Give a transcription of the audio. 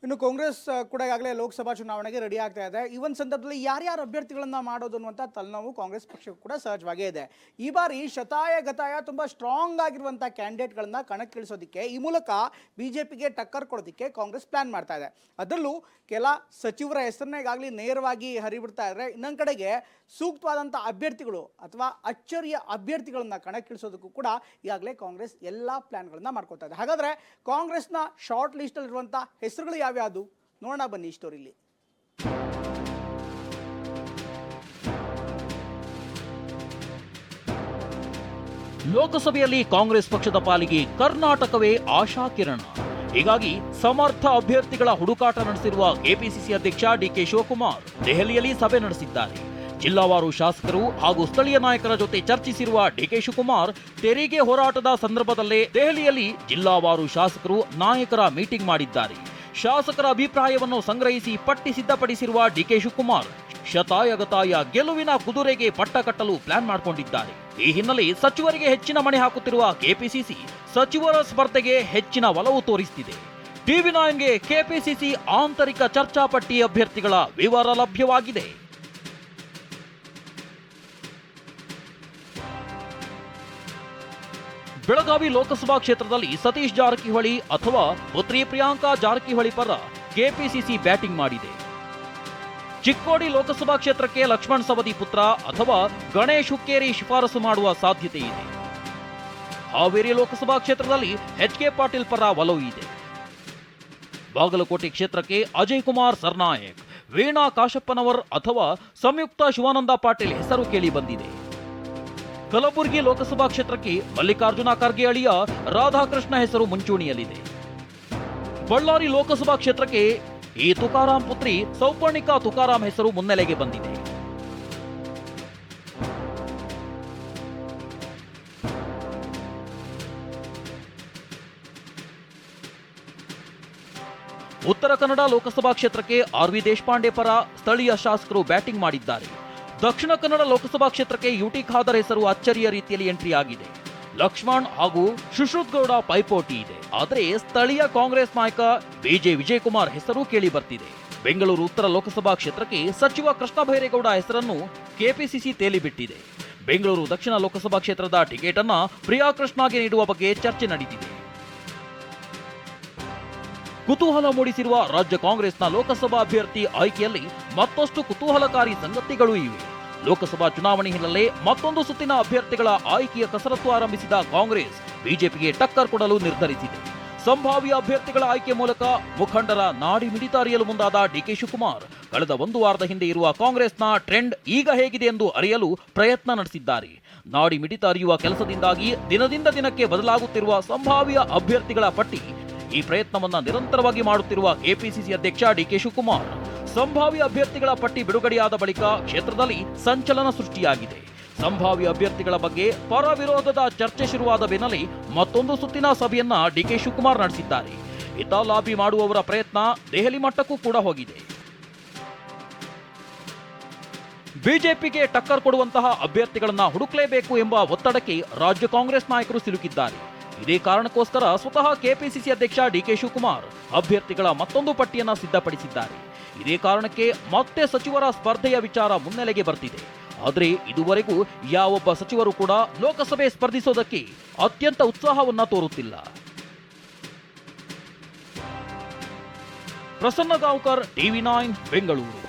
ಇನ್ನು ಕಾಂಗ್ರೆಸ್ ಕೂಡ ಈಗಾಗಲೇ ಲೋಕಸಭಾ ಚುನಾವಣೆಗೆ ರೆಡಿ ಆಗ್ತಾ ಇದೆ. ಈ ಒಂದು ಸಂದರ್ಭದಲ್ಲಿ ಯಾರ್ಯಾರು ಅಭ್ಯರ್ಥಿಗಳನ್ನ ಮಾಡೋದು ಅನ್ನುವಂಥ ತಲೆನೋವು ಕಾಂಗ್ರೆಸ್ ಪಕ್ಷಕ್ಕೂ ಕೂಡ ಸಹಜವಾಗೇ ಇದೆ. ಈ ಬಾರಿ ಶತಾಯ ಗತಾಯ ತುಂಬ ಸ್ಟ್ರಾಂಗ್ ಆಗಿರುವಂಥ ಕ್ಯಾಂಡಿಡೇಟ್ಗಳನ್ನ ಕಣಕ್ಕಿಳಿಸೋದಕ್ಕೆ ಈ ಮೂಲಕ ಬಿಜೆಪಿಗೆ ಟಕ್ಕರ್ ಕೊಡೋದಕ್ಕೆ ಕಾಂಗ್ರೆಸ್ ಪ್ಲಾನ್ ಮಾಡ್ತಾ ಇದೆ. ಅದರಲ್ಲೂ ಕೆಲ ಸಚಿವರ ಹೆಸರನ್ನ ಈಗಾಗಲೇ ನೇರವಾಗಿ ಹರಿಬಿಡ್ತಾ ಇದ್ದಾರೆ. ಇನ್ನೊಂದು ಕಡೆಗೆ ಸೂಕ್ತವಾದಂಥ ಅಭ್ಯರ್ಥಿಗಳು ಅಥವಾ ಅಚ್ಚರಿಯ ಅಭ್ಯರ್ಥಿಗಳನ್ನ ಕಣಕ್ಕಿಳಿಸೋದಕ್ಕೂ ಕೂಡ ಈಗಾಗಲೇ ಕಾಂಗ್ರೆಸ್ ಎಲ್ಲ ಪ್ಲಾನ್ಗಳನ್ನ ಮಾಡ್ಕೊತಾ ಇದೆ. ಹಾಗಾದರೆ ಕಾಂಗ್ರೆಸ್ನ ಶಾರ್ಟ್ ಲಿಸ್ಟಲ್ಲಿರುವಂಥ ಹೆಸರುಗಳು ಯಾವ್ಯಾವುದು ನೋಡೋಣ ಬನ್ನಿ ಈ ಸ್ಟೋರಿಲಿ. ಲೋಕಸಭೆಯಲ್ಲಿ ಕಾಂಗ್ರೆಸ್ ಪಕ್ಷದ ಪಾಲಿಗೆ ಕರ್ನಾಟಕವೇ ಆಶಾಕಿರಣ. ಹೀಗಾಗಿ ಸಮರ್ಥ ಅಭ್ಯರ್ಥಿಗಳ ಹುಡುಕಾಟ ನಡೆಸಿರುವ ಕೆಪಿಸಿಸಿ ಅಧ್ಯಕ್ಷ ಡಿಕೆ ಶಿವಕುಮಾರ್ ದೆಹಲಿಯಲ್ಲಿ ಸಭೆ ನಡೆಸಿದ್ದಾರೆ. ಜಿಲ್ಲಾವಾರು ಶಾಸಕರು ಹಾಗೂ ಸ್ಥಳೀಯ ನಾಯಕರ ಜೊತೆ ಚರ್ಚಿಸಿರುವ ಡಿಕೆ ಶಿವಕುಮಾರ್ ತೆರಿಗೆ ಹೋರಾಟದ ಸಂದರ್ಭದಲ್ಲೇ ದೆಹಲಿಯಲ್ಲಿ ಜಿಲ್ಲಾವಾರು ಶಾಸಕರು ನಾಯಕರ ಮೀಟಿಂಗ್ ಮಾಡಿದ್ದಾರೆ. ಶಾಸಕರ ಅಭಿಪ್ರಾಯವನ್ನು ಸಂಗ್ರಹಿಸಿ ಪಟ್ಟಿ ಸಿದ್ಧಪಡಿಸಿರುವ ಡಿಕೆ ಶಿವಕುಮಾರ್ ಶತಾಯಗತಾಯ ಗೆಲುವಿನ ಕುದುರೆಗೆ ಪಟ್ಟ ಕಟ್ಟಲು ಪ್ಲಾನ್ ಮಾಡಿಕೊಂಡಿದ್ದಾರೆ. ಈ ಹಿನ್ನೆಲೆ ಸಚಿವರಿಗೆ ಹೆಚ್ಚಿನ ಮಣೆ ಹಾಕುತ್ತಿರುವ ಕೆಪಿಸಿಸಿ ಸಚಿವರ ಸ್ಪರ್ಧೆಗೆ ಹೆಚ್ಚಿನ ಒಲವು ತೋರಿಸುತ್ತಿದೆ. ಟಿವಿ9ಗೆ ಕೆಪಿಸಿಸಿ ಆಂತರಿಕ ಚರ್ಚಾ ಪಟ್ಟಿ ಅಭ್ಯರ್ಥಿಗಳ ವಿವರ ಲಭ್ಯವಾಗಿದೆ. ಬೆಳಗಾವಿ ಲೋಕಸಭಾ ಕ್ಷೇತ್ರದಲ್ಲಿ ಸತೀಶ್ ಜಾರಕಿಹೊಳಿ ಅಥವಾ ಪುತ್ರಿ ಪ್ರಿಯಾಂಕಾ ಜಾರಕಿಹೊಳಿ ಪರ ಕೆಪಿಸಿಸಿ ಬ್ಯಾಟಿಂಗ್ ಮಾಡಿದೆ. ಚಿಕ್ಕೋಡಿ ಲೋಕಸಭಾ ಕ್ಷೇತ್ರಕ್ಕೆ ಲಕ್ಷ್ಮಣ್ ಸವದಿ ಪುತ್ರ ಅಥವಾ ಗಣೇಶ್ ಹುಕ್ಕೇರಿ ಶಿಫಾರಸು ಮಾಡುವ ಸಾಧ್ಯತೆ ಇದೆ. ಹಾವೇರಿ ಲೋಕಸಭಾ ಕ್ಷೇತ್ರದಲ್ಲಿ ಎಚ್.ಕೆ. ಪಾಟೀಲ್ ಪರ ಒಲವು ಇದೆ. ಬಾಗಲಕೋಟೆ ಕ್ಷೇತ್ರಕ್ಕೆ ಅಜಯ್ ಕುಮಾರ್ ಸರ್ನಾಯಕ್, ವೀಣಾ ಕಾಶಪ್ಪನವರ್ ಅಥವಾ ಸಂಯುಕ್ತ ಶಿವಾನಂದ ಪಾಟೀಲ್ ಹೆಸರು ಕೇಳಿ ಬಂದಿದೆ. ಕಲಬುರಗಿ ಲೋಕಸಭಾ ಕ್ಷೇತ್ರಕ್ಕೆ ಮಲ್ಲಿಕಾರ್ಜುನ ಖರ್ಗೆ ಅಳಿಯ ರಾಧಾಕೃಷ್ಣ ಹೆಸರು ಮುಂಚೂಣಿಯಲ್ಲಿದೆ. ಬಳ್ಳಾರಿ ಲೋಕಸಭಾ ಕ್ಷೇತ್ರಕ್ಕೆ ಈ ತುಕಾರಾಂ ಪುತ್ರಿ ಸೌಪರ್ಣಿಕಾ ತುಕಾರಾಂ ಹೆಸರು ಮುನ್ನೆಲೆಗೆ ಬಂದಿದೆ. ಉತ್ತರ ಕನ್ನಡ ಲೋಕಸಭಾ ಕ್ಷೇತ್ರಕ್ಕೆ ಆರ್.ವಿ. ದೇಶಪಾಂಡೆ ಪರ ಸ್ಥಳೀಯ ಶಾಸಕರು ಬ್ಯಾಟಿಂಗ್ ಮಾಡಿದ್ದಾರೆ. ದಕ್ಷಿಣ ಕನ್ನಡ ಲೋಕಸಭಾ ಕ್ಷೇತ್ರಕ್ಕೆ ಯುಟಿ ಖಾದರ್ ಹೆಸರು ಅಚ್ಚರಿಯ ರೀತಿಯಲ್ಲಿ ಎಂಟ್ರಿ ಆಗಿದೆ. ಲಕ್ಷ್ಮಣ್ ಹಾಗೂ ಸುಶ್ರುತ್ ಗೌಡ ಪೈಪೋಟಿ ಇದೆ. ಆದರೆ ಸ್ಥಳೀಯ ಕಾಂಗ್ರೆಸ್ ನಾಯಕ ಬಿಜೆ ವಿಜಯಕುಮಾರ್ ಹೆಸರು ಕೇಳಿ ಬರ್ತಿದೆ. ಬೆಂಗಳೂರು ಉತ್ತರ ಲೋಕಸಭಾ ಕ್ಷೇತ್ರಕ್ಕೆ ಸಚಿವ ಕೃಷ್ಣ ಬೈರೇಗೌಡ ಹೆಸರನ್ನು ಕೆಪಿಸಿಸಿ ತೇಲಿಬಿಟ್ಟಿದೆ. ಬೆಂಗಳೂರು ದಕ್ಷಿಣ ಲೋಕಸಭಾ ಕ್ಷೇತ್ರದ ಟಿಕೆಟ್ ಅನ್ನ ಪ್ರಿಯಾ ಕೃಷ್ಣಗೆ ನೀಡುವ ಬಗ್ಗೆ ಚರ್ಚೆ ನಡೆದಿದೆ. ಕುತೂಹಲ ಮೂಡಿಸಿರುವ ರಾಜ್ಯ ಕಾಂಗ್ರೆಸ್ನ ಲೋಕಸಭಾ ಅಭ್ಯರ್ಥಿ ಆಯ್ಕೆಯಲ್ಲಿ ಮತ್ತಷ್ಟು ಕುತೂಹಲಕಾರಿ ಸಂಗತಿಗಳು ಇವೆ. ಲೋಕಸಭಾ ಚುನಾವಣೆ ಹಿನ್ನೆಲೆ ಮತ್ತೊಂದು ಸುತ್ತಿನ ಅಭ್ಯರ್ಥಿಗಳ ಆಯ್ಕೆಯ ಕಸರತ್ತು ಆರಂಭಿಸಿದ ಕಾಂಗ್ರೆಸ್ ಬಿಜೆಪಿಗೆ ಟಕ್ಕರ್ ಕೊಡಲು ನಿರ್ಧರಿಸಿದೆ. ಸಂಭಾವ್ಯ ಅಭ್ಯರ್ಥಿಗಳ ಆಯ್ಕೆ ಮೂಲಕ ಮುಖಂಡರ ನಾಡಿ ಮಿಡಿತ ಅರಿಯಲು ಮುಂದಾದ ಡಿಕೆ ಶಿವಕುಮಾರ್ ಕಳೆದ ಒಂದು ವಾರದ ಹಿಂದೆ ಇರುವ ಕಾಂಗ್ರೆಸ್ನ ಟ್ರೆಂಡ್ ಈಗ ಹೇಗಿದೆ ಎಂದು ಅರಿಯಲು ಪ್ರಯತ್ನ ನಡೆಸಿದ್ದಾರೆ. ನಾಡಿ ಮಿಡಿತ ಅರಿಯುವ ಕೆಲಸದಿಂದಾಗಿ ದಿನದಿಂದ ದಿನಕ್ಕೆ ಬದಲಾಗುತ್ತಿರುವ ಸಂಭಾವ್ಯ ಅಭ್ಯರ್ಥಿಗಳ ಪಟ್ಟಿ ಈ ಪ್ರಯತ್ನವನ್ನ ನಿರಂತರವಾಗಿ ಮಾಡುತ್ತಿರುವ ಕೆಪಿಸಿಸಿ ಅಧ್ಯಕ್ಷ ಡಿಕೆ ಶಿವಕುಮಾರ್ ಸಂಭಾವ್ಯ ಅಭ್ಯರ್ಥಿಗಳ ಪಟ್ಟಿ ಬಿಡುಗಡೆಯಾದ ಬಳಿಕ ಕ್ಷೇತ್ರದಲ್ಲಿ ಸಂಚಲನ ಸೃಷ್ಟಿಯಾಗಿದೆ. ಸಂಭಾವ್ಯ ಅಭ್ಯರ್ಥಿಗಳ ಬಗ್ಗೆ ಪರ ವಿರೋಧದ ಚರ್ಚೆ ಶುರುವಾದ ಬೆನ್ನಲ್ಲೇ ಮತ್ತೊಂದು ಸುತ್ತಿನ ಸಭೆಯನ್ನ ಡಿಕೆ ಶಿವಕುಮಾರ್ ನಡೆಸಿದ್ದಾರೆ. ಇತ್ತ ಲಾಬಿ ಮಾಡುವವರ ಪ್ರಯತ್ನ ದೆಹಲಿ ಮಟ್ಟಕ್ಕೂ ಕೂಡ ಹೋಗಿದೆ. ಬಿಜೆಪಿಗೆ ಟಕ್ಕರ್ ಕೊಡುವಂತಹ ಅಭ್ಯರ್ಥಿಗಳನ್ನ ಹುಡುಕಲೇಬೇಕು ಎಂಬ ಒತ್ತಡಕ್ಕೆ ರಾಜ್ಯ ಕಾಂಗ್ರೆಸ್ ನಾಯಕರು ಸಿಲುಕಿದ್ದಾರೆ. ಇದೇ ಕಾರಣಕ್ಕೋಸ್ಕರ ಸ್ವತಃ ಕೆಪಿಸಿಸಿ ಅಧ್ಯಕ್ಷ ಡಿಕೆ ಶಿವಕುಮಾರ್ ಅಭ್ಯರ್ಥಿಗಳ ಮತ್ತೊಂದು ಪಟ್ಟಿಯನ್ನ ಸಿದ್ಧಪಡಿಸಿದ್ದಾರೆ. ಇದೇ ಕಾರಣಕ್ಕೆ ಮತ್ತೆ ಸಚಿವರ ಸ್ಪರ್ಧೆಯ ವಿಚಾರ ಮುನ್ನೆಲೆಗೆ ಬರ್ತಿದೆ. ಆದರೆ ಇದುವರೆಗೂ ಯಾವೊಬ್ಬ ಸಚಿವರು ಕೂಡ ಲೋಕಸಭೆ ಸ್ಪರ್ಧಿಸೋದಕ್ಕೆ ಅತ್ಯಂತ ಉತ್ಸಾಹವನ್ನ ತೋರುತ್ತಿಲ್ಲ. ಪ್ರಸನ್ನ ಗಾಂವ್ಕರ್, ಟಿವಿ9 ಬೆಂಗಳೂರು.